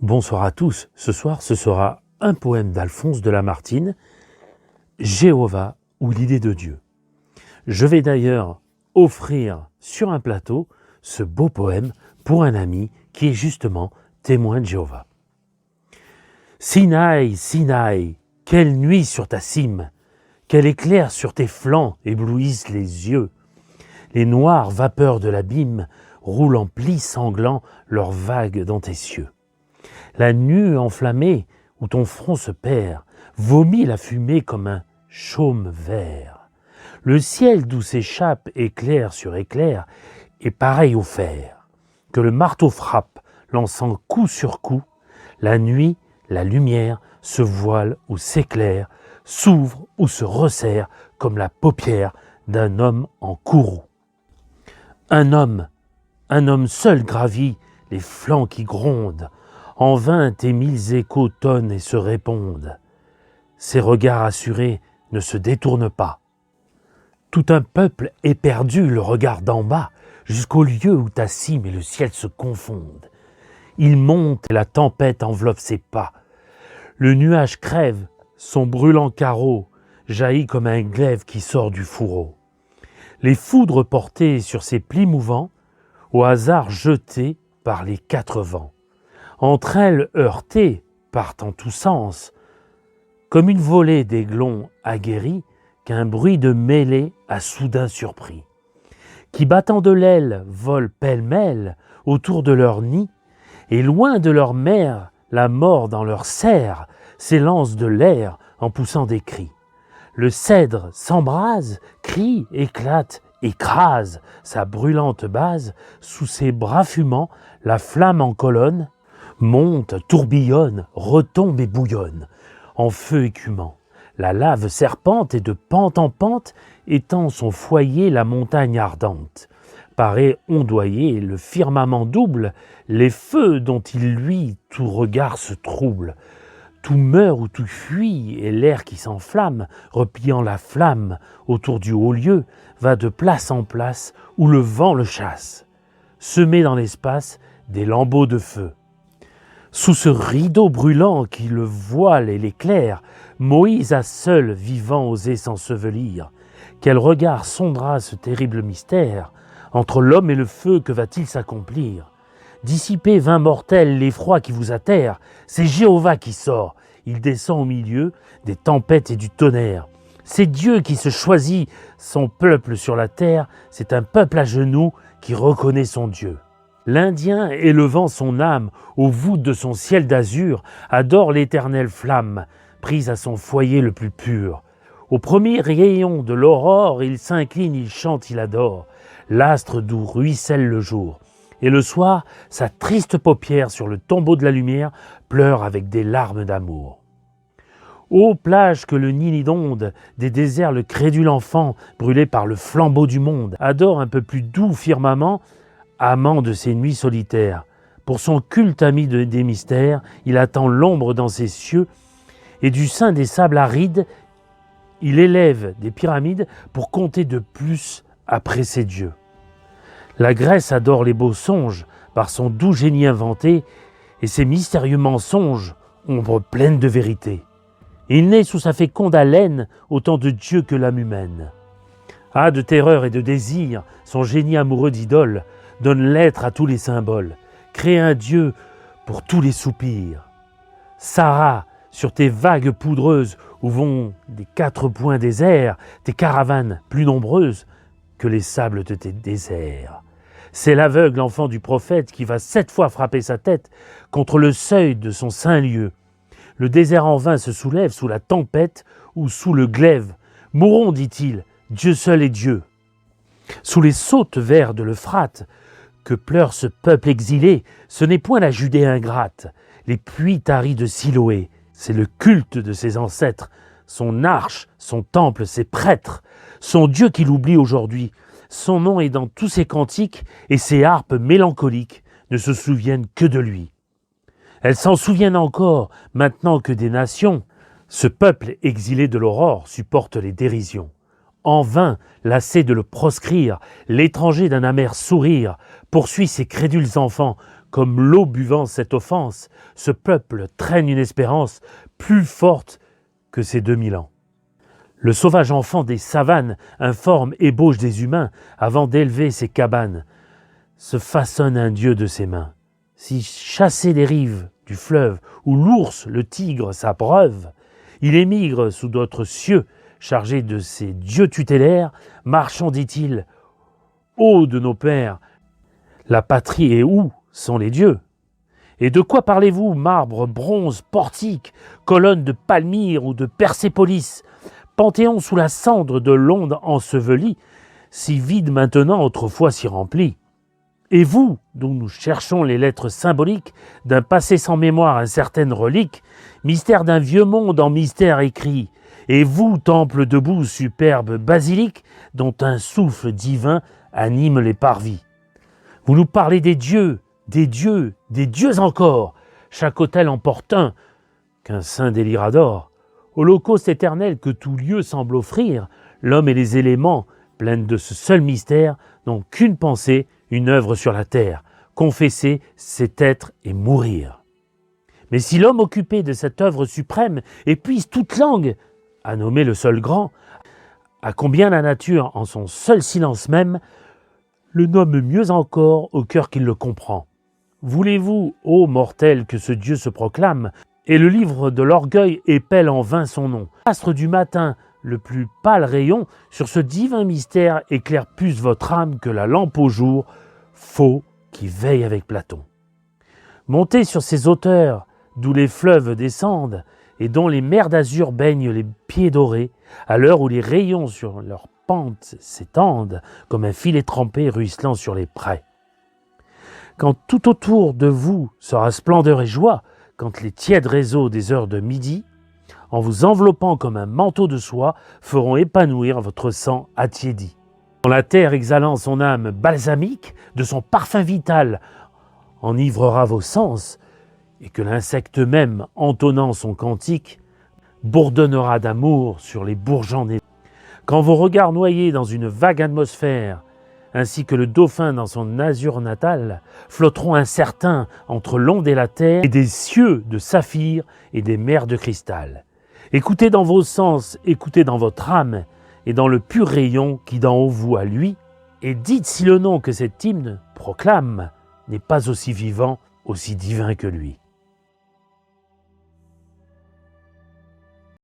Bonsoir à tous. Ce soir, ce sera un poème d'Alphonse de Lamartine, Jéhovah ou l'idée de Dieu. Je vais d'ailleurs offrir sur un plateau ce beau poème pour un ami qui est justement témoin de Jéhovah. Sinaï, Sinaï, quelle nuit sur ta cime, quel éclair sur tes flancs éblouissent les yeux. Les noires vapeurs de l'abîme roulent en plis sanglants leurs vagues dans tes cieux. La nue enflammée où ton front se perd vomit la fumée comme un chaume vert. Le ciel d'où s'échappe éclair sur éclair est pareil au fer que le marteau frappe, lançant coup sur coup. La nuit, la lumière se voile ou s'éclaire, s'ouvre ou se resserre comme la paupière d'un homme en courroux. Un homme seul gravit les flancs qui grondent. En vain tes mille échos tonnent et se répondent. Ses regards assurés ne se détournent pas. Tout un peuple éperdu le regarde d'en bas, jusqu'au lieu où ta cime et le ciel se confondent. Il monte et la tempête enveloppe ses pas. Le nuage crève, son brûlant carreau jaillit comme un glaive qui sort du fourreau. Les foudres portées sur ses plis mouvants, au hasard jetées par les quatre vents. Entre elles heurtées, partent en tous sens, comme une volée d'aiglons aguerris qu'un bruit de mêlée a soudain surpris, qui battant de l'aile volent pêle-mêle autour de leur nid, et loin de leur mère, la mort dans leur serre s'élance de l'air en poussant des cris. Le cèdre s'embrase, crie, éclate, écrase sa brûlante base, sous ses bras fumants, la flamme en colonne monte, tourbillonne, retombe et bouillonne, en feu écumant. La lave serpente et de pente en pente étend son foyer la montagne ardente. Paraît ondoyer le firmament double, les feux dont il luit, tout regard se trouble. Tout meurt ou tout fuit, et l'air qui s'enflamme, repliant la flamme autour du haut lieu, va de place en place où le vent le chasse. Semé dans l'espace des lambeaux de feu. Sous ce rideau brûlant qui le voile et l'éclaire, Moïse a seul, vivant, osé s'ensevelir. Quel regard sondera ce terrible mystère? Entre l'homme et le feu, que va-t-il s'accomplir? Dissipez, vains mortels, l'effroi qui vous atterre. C'est Jéhovah qui sort. Il descend au milieu des tempêtes et du tonnerre. C'est Dieu qui se choisit son peuple sur la terre. C'est un peuple à genoux qui reconnaît son Dieu. L'Indien, élevant son âme aux voûtes de son ciel d'azur, adore l'éternelle flamme, prise à son foyer le plus pur. Au premier rayon de l'aurore, il s'incline, il chante, il adore, l'astre d'où ruisselle le jour. Et le soir, sa triste paupière sur le tombeau de la lumière pleure avec des larmes d'amour. Ô plage que le Nil inonde, des déserts le crédule enfant, brûlé par le flambeau du monde, adore un peu plus doux firmament, amant de ses nuits solitaires. Pour son culte ami des mystères, il attend l'ombre dans ses cieux, et du sein des sables arides, il élève des pyramides pour compter de plus après ses dieux. La Grèce adore les beaux songes par son doux génie inventé, et ses mystérieux mensonges, ombre pleine de vérité. Il naît sous sa féconde haleine autant de dieux que l'âme humaine. Ah, de terreur et de désir, son génie amoureux d'idole donne l'être à tous les symboles, crée un Dieu pour tous les soupirs. Sarah, sur tes vagues poudreuses où vont des quatre points déserts, tes caravanes plus nombreuses que les sables de tes déserts. C'est l'aveugle enfant du prophète qui va 7 fois frapper sa tête contre le seuil de son saint lieu. Le désert en vain se soulève sous la tempête ou sous le glaive. Mourons, dit-il, Dieu seul est Dieu. Sous les sautes vers de l'Euphrate, que pleure ce peuple exilé, ce n'est point la Judée ingrate, les puits taris de Siloé, c'est le culte de ses ancêtres, son arche, son temple, ses prêtres, son Dieu qu'il oublie aujourd'hui. Son nom est dans tous ses cantiques et ses harpes mélancoliques ne se souviennent que de lui. Elles s'en souviennent encore maintenant que des nations, ce peuple exilé de l'aurore supporte les dérisions. En vain, lassé de le proscrire, l'étranger d'un amer sourire poursuit ses crédules enfants Comme l'eau buvant cette offense, ce peuple traîne une espérance plus forte que ces 2000 ans. Le sauvage enfant des savanes informe ébauche des humains avant d'élever ses cabanes, se façonne un dieu de ses mains. Si chassé des rives du fleuve, où l'ours, le tigre s'abreuve, il émigre sous d'autres cieux, chargé de ses dieux tutélaires, marchant, dit-il, ô de nos pères, la patrie est où sont les dieux? Et de quoi parlez-vous, marbre, bronze, portique, colonne de Palmyre ou de Persépolis, panthéon sous la cendre de l'onde ensevelie, si vide maintenant, autrefois si rempli? Et vous, dont nous cherchons les lettres symboliques d'un passé sans mémoire, incertaine relique, mystère d'un vieux monde en mystère écrit, et vous, temple debout, superbe basilique, dont un souffle divin anime les parvis. Vous nous parlez des dieux encore, chaque autel en porte un, qu'un saint délire adore. Holocauste éternel que tout lieu semble offrir, l'homme et les éléments, pleins de ce seul mystère, n'ont qu'une pensée, une œuvre sur la terre. Confesser, c'est être et mourir. Mais si l'homme occupé de cette œuvre suprême épuise toute langue à nommer le seul grand, à combien la nature, en son seul silence même, le nomme mieux encore au cœur qu'il le comprend. Voulez-vous, ô mortels, que ce Dieu se proclame, et le livre de l'orgueil épelle en vain son nom? Astre du matin, le plus pâle rayon, sur ce divin mystère éclaire plus votre âme que la lampe au jour, faux qui veille avec Platon. Montez sur ces hauteurs, d'où les fleuves descendent, et dont les mers d'azur baignent les pieds dorés, à l'heure où les rayons sur leurs pentes s'étendent, comme un filet trempé ruisselant sur les prés. Quand tout autour de vous sera splendeur et joie, quand les tièdes réseaux des heures de midi, en vous enveloppant comme un manteau de soie, feront épanouir votre sang attiédi. Quand la terre exhalant son âme balsamique, de son parfum vital, enivrera vos sens, et que l'insecte même, entonnant son cantique, bourdonnera d'amour sur les bourgeons nés. Quand vos regards noyés dans une vague atmosphère, ainsi que le dauphin dans son azur natal, flotteront incertains entre l'onde et la terre, et des cieux de saphir et des mers de cristal. Écoutez dans vos sens, écoutez dans votre âme, et dans le pur rayon qui d'en haut vous à lui, et dites si le nom que cet hymne proclame n'est pas aussi vivant, aussi divin que lui.